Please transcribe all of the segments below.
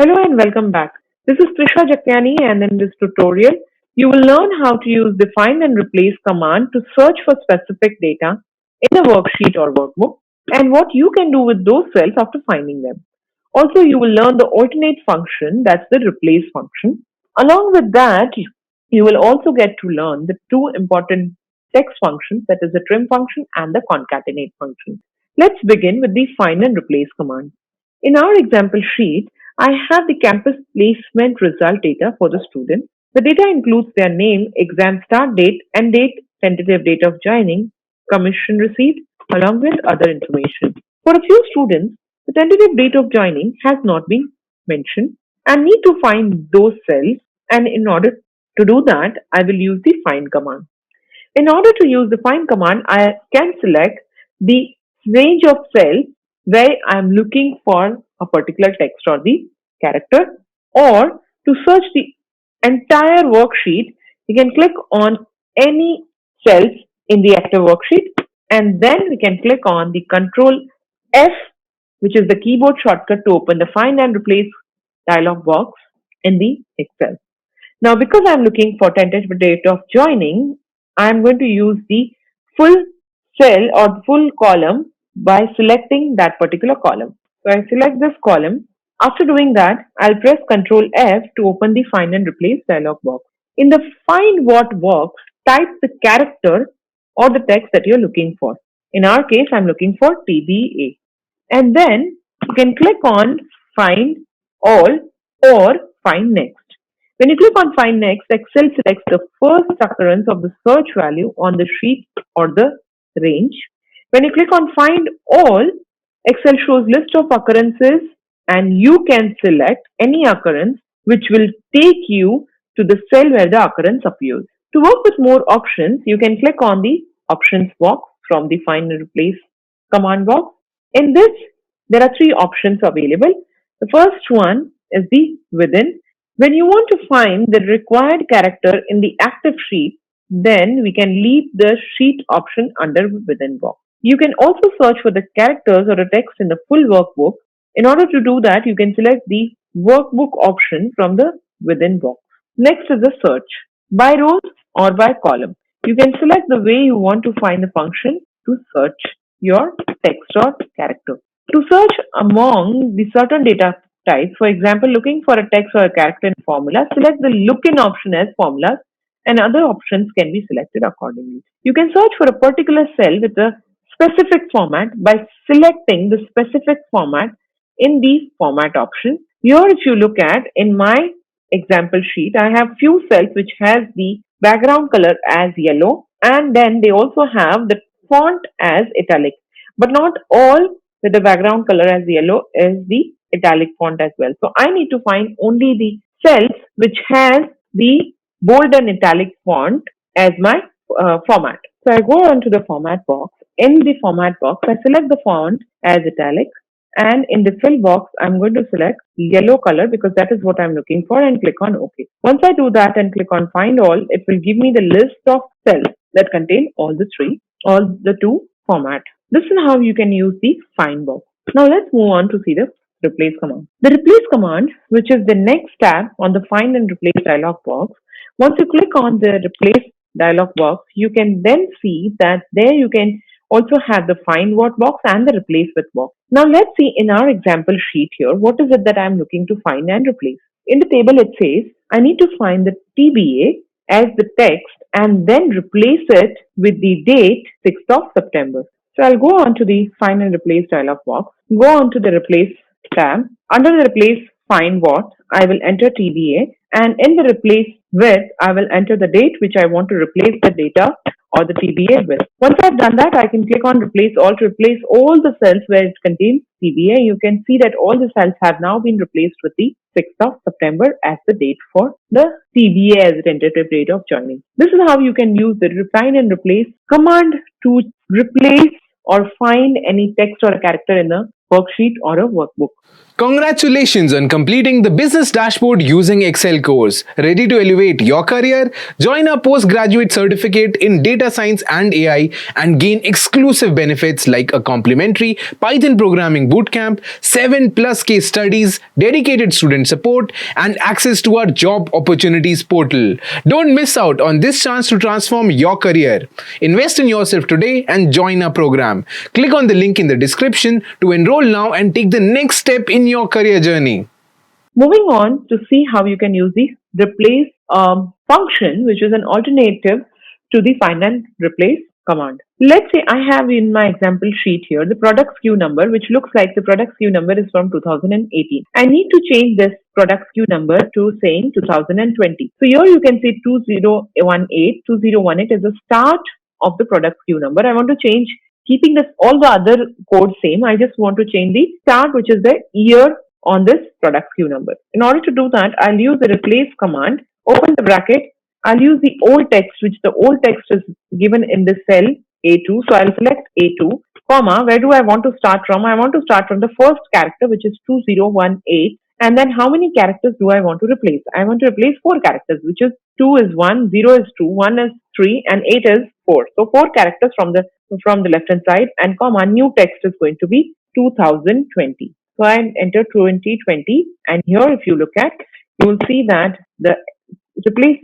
Hello and welcome back. This is Trisha Jakyani, and in this tutorial, you will learn how to use the find and replace command to search for specific data in a worksheet or workbook and what you can do with those cells after finding them. Also, you will learn the alternate function, that's the replace function. Along with that, you will also get to learn the two important text functions, that is the trim function and the concatenate function. Let's begin with the find and replace command. In our example sheet, I have the campus placement result data for the student. The data includes their name, exam start date, and date, tentative date of joining, commission received, along with other information. For a few students, the tentative date of joining has not been mentioned and need to find those cells, and in order to do that, I will use the find command. In order to use the find command, I can select the range of cells where I am looking for a particular text or the character, or to search the entire worksheet, you can click on any cells in the active worksheet, and then we can click on the Control F, which is the keyboard shortcut to open the find and replace dialog box in the Excel. Now, because I'm looking for tentative date of joining, I'm going to use the full cell or full column by selecting that particular column. So I select this column. After doing that, I'll press Ctrl F to open the find and replace dialog box. In the find what box, type the character or the text that you're looking for. In our case, I'm looking for TBA. And then you can click on find all or find next. When you click on Find Next, Excel selects the first occurrence of the search value on the sheet or the range. When you click on Find All, Excel shows list of occurrences and you can select any occurrence which will take you to the cell where the occurrence appears. To work with more options, you can click on the Options box from the Find and Replace command box. In this, there are three options available. The first one is the Within. When you want to find the required character in the active sheet, then we can leave the sheet option under Within box. You can also search for the characters or the text in the full workbook. In order to do that, you can select the workbook option from the Within box. Next is the search by rows or by column. You can select the way you want to find the function to search your text or character. To search among the certain data types, for example, looking for a text or a character in formula, select the look in option as formulas and other options can be selected accordingly. You can search for a particular cell with a specific format by selecting the specific format in the format option. Here, if you look at in my example sheet, I have few cells which has the background color as yellow and then they also have the font as italic, but not all with the background color as yellow is the italic font as well. So I need to find only the cells which has the bold and italic font as my format. So I go on to the format box. In the format box, I select the font as italic, and in the fill box, I'm going to select yellow color because that is what I'm looking for and click on OK. Once I do that and click on Find All, it will give me the list of cells that contain all the two formats. This is how you can use the Find box. Now let's move on to see the Replace command. The Replace command, which is the next tab on the Find and Replace dialog box, once you click on the Replace dialog box, you can then see that there you can also have the Find What box and the Replace With box. Now let's see in our example sheet here, what is it that I'm looking to find and replace. In the table it says, I need to find the TBA as the text and then replace it with the date 6th of September. So I'll go on to the Find and Replace dialog box, go on to the Replace tab. Under the Replace Find What, I will enter TBA, and in the Replace With, I will enter the date which I want to replace the data or the TBA with. Once I've done that, I can click on Replace All to replace all the cells where it contains TBA. You can see that all the cells have now been replaced with the 6th of September as the date for the TBA as the tentative date of joining. This is how you can use the Find and Replace command to replace or find any text or a character in a worksheet, or a workbook. Congratulations on completing the business dashboard using Excel course. Ready to elevate your career? Join our postgraduate certificate in data science and AI and gain exclusive benefits like a complimentary Python programming bootcamp, 7 plus case studies, dedicated student support, and access to our job opportunities portal. Don't miss out on this chance to transform your career. Invest in yourself today and join our program. Click on the link in the description to enroll now and take the next step in your career journey. Moving on to see how you can use the replace function, which is an alternative to the find and replace command. Let's say I have in my example sheet here the product SKU number, which looks like the product SKU number is from 2018. I need to change this product SKU number to saying 2020. So here you can see 2018. 2018 is the start of the product SKU number. I want to change, keeping this all the other code same. I just want to change the start, which is the year on this product SKU number. In order to do that, I'll use the replace command, open the bracket, I'll use the old text, which the old text is given in the cell A2. So I'll select A2, comma, where do I want to start from? I want to start from the first character, which is 2018. And then how many characters do I want to replace? I want to replace 4 characters, which is 2 is 1, 0 is 2, 1 is 3, and 8 is 4. So 4 characters from the left hand side, and comma, new text is going to be 2020. So I enter 2020, and here if you look at, you will see that the replace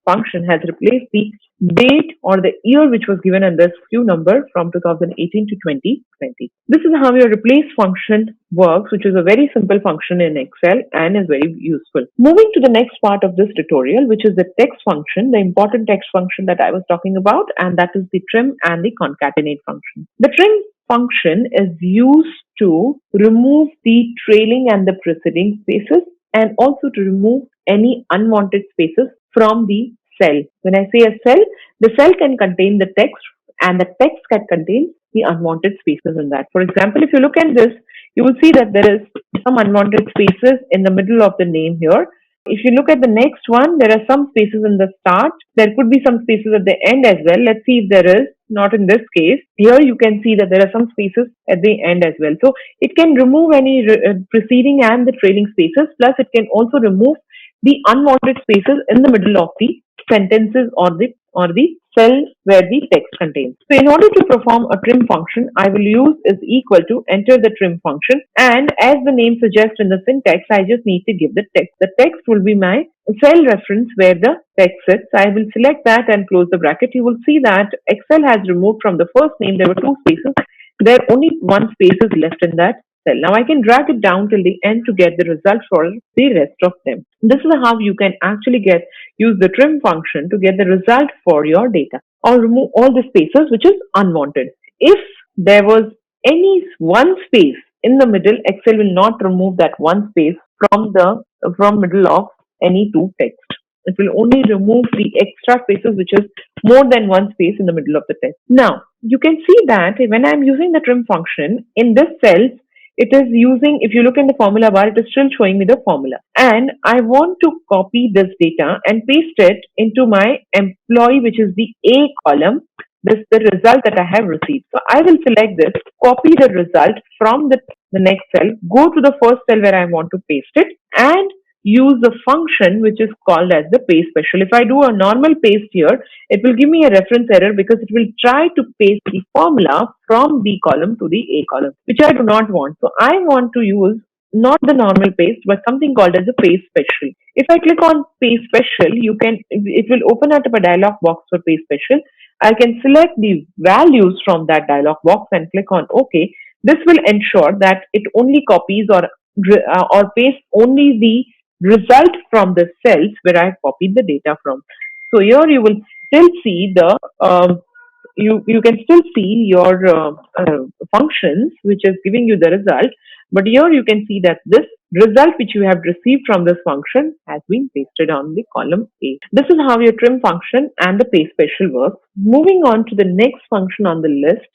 function has replaced the date or the year which was given in this SKU number from 2018 to 2020. This is how your replace function works, which is a very simple function in Excel and is very useful. Moving to the next part of this tutorial, which is the text function, the important text function that I was talking about, and that is the trim and the concatenate function. The trim function is used to remove the trailing and the preceding spaces, and also to remove any unwanted spaces from the cell. When I say a cell, the cell can contain the text, and the text can contain the unwanted spaces in that. For example, if you look at this, you will see that there is some unwanted spaces in the middle of the name here. If you look at the next one, there are some spaces in the start. There could be some spaces at the end as well. Let's see if there is. Not in this case. Here you can see that there are some spaces at the end as well. So it can remove any preceding and the trailing spaces. Plus it can also remove the unwanted spaces in the middle of the sentences or the cell where the text contains. So in order to perform a trim function, I will use is equal to enter the trim function, and as the name suggests in the syntax, I just need to give the text. The text will be my cell reference where the text sits. I will select that and close the bracket. You will see that Excel has removed from the first name, there were 2 spaces. There only 1 space is left in that cell. Now I can drag it down till the end to get the result for the rest of them. This is how you can actually use the trim function to get the result for your data, or remove all the spaces which is unwanted. If there was any one space in the middle, Excel will not remove that one space from middle of any 2 text. It will only remove the extra spaces which is more than 1 space in the middle of the text. Now you can see that when I'm using the trim function in this cells, it is using, if you look in the formula bar, it is still showing me the formula. And I want to copy this data and paste it into my employee, which is the A column. This is the result that I have received. So I will select this, copy the result from the next cell, go to the first cell where I want to paste it, and use the function which is called as the paste special. If I do a normal paste here, it will give me a reference error because it will try to paste the formula from B column to the A column, which I do not want. So I want to use not the normal paste, but something called as a paste special. If I click on paste special, it will open up a dialog box for paste special. I can select the values from that dialog box and click on OK. This will ensure that it only copies or pastes only the result from the cells where I copied the data from. So here you will still see you can still see your functions which is giving you the result, but here you can see that this result which you have received from this function has been pasted on the column A. This is how your trim function and the paste special works. Moving on to the next function on the list,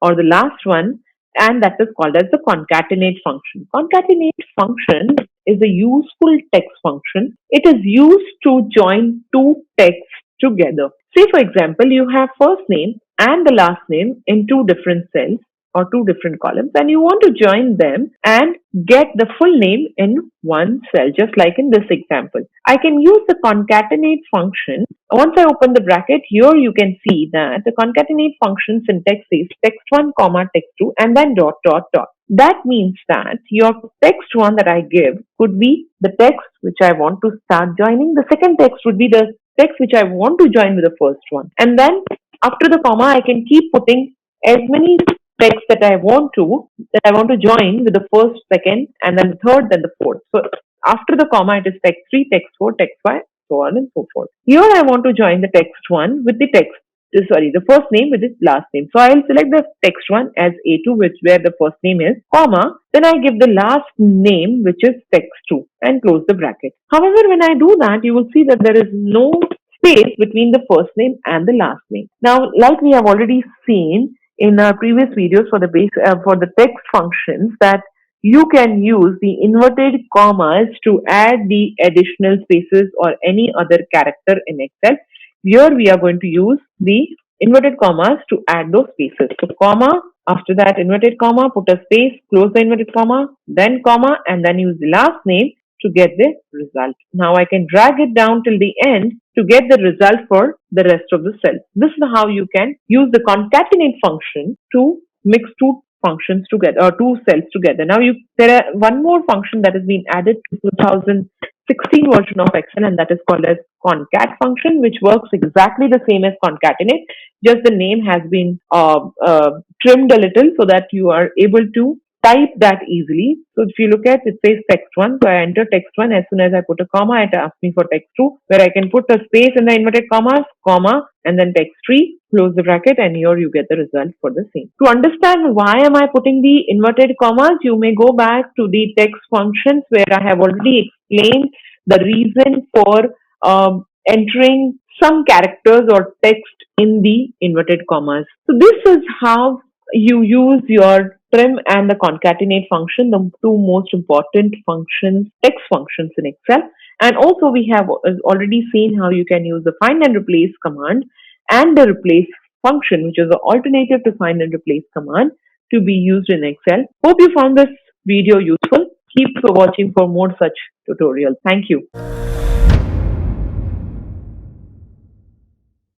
or the last one, and that is called as the concatenate function. Concatenate function is a useful text function. It is used to join 2 texts together. Say for example, you have first name and the last name in 2 different cells. or two different columns, and you want to join them and get the full name in one cell, just like in this example. I can use the concatenate function. Once I open the bracket, here you can see that the concatenate function syntax is text1, comma, text2, and then dot, dot, dot. That means that your text one that I give could be the text which I want to start joining. The second text would be the text which I want to join with the first one. And then after the comma, I can keep putting as many texts that I want to join with the first, second, and then the third, then the fourth. So after the comma, it is text 3, text 4, text 5, so on and so forth. Here I want to join the text 1 with the first name with its last name. So I'll select the text 1 as A2, where the first name is, comma, then I give the last name, which is text 2, and close the bracket. However, when I do that, you will see that there is no space between the first name and the last name. Now, like we have already seen in our previous videos for the text functions, that you can use the inverted commas to add the additional spaces or any other character in Excel. Here we are going to use the inverted commas to add those spaces. So comma, after that inverted comma, put a space, close the inverted comma, then comma, and then use the last name to get the result. Now I can drag it down till the end to get the result for the rest of the cells. This is how you can use the concatenate function to mix two functions together or two cells together. Now there are one more function that has been added to 2016 version of Excel, and that is called as concat function, which works exactly the same as concatenate. Just the name has been trimmed a little so that you are able to type that easily. So if you look at it, says text 1. So I enter text 1. As soon as I put a comma, it asks me for text 2, where I can put a space in the inverted commas, comma, and then text 3, close the bracket, and here you get the result for the same. To understand why am I putting the inverted commas, you may go back to the text functions where I have already explained the reason for entering some characters or text in the inverted commas. So this is how you use your trim and the concatenate function, the two most important functions, text functions in Excel. And also we have already seen how you can use the find and replace command and the replace function, which is the alternative to find and replace command, to be used in Excel. Hope you found this video useful. Keep watching for more such tutorials. Thank you.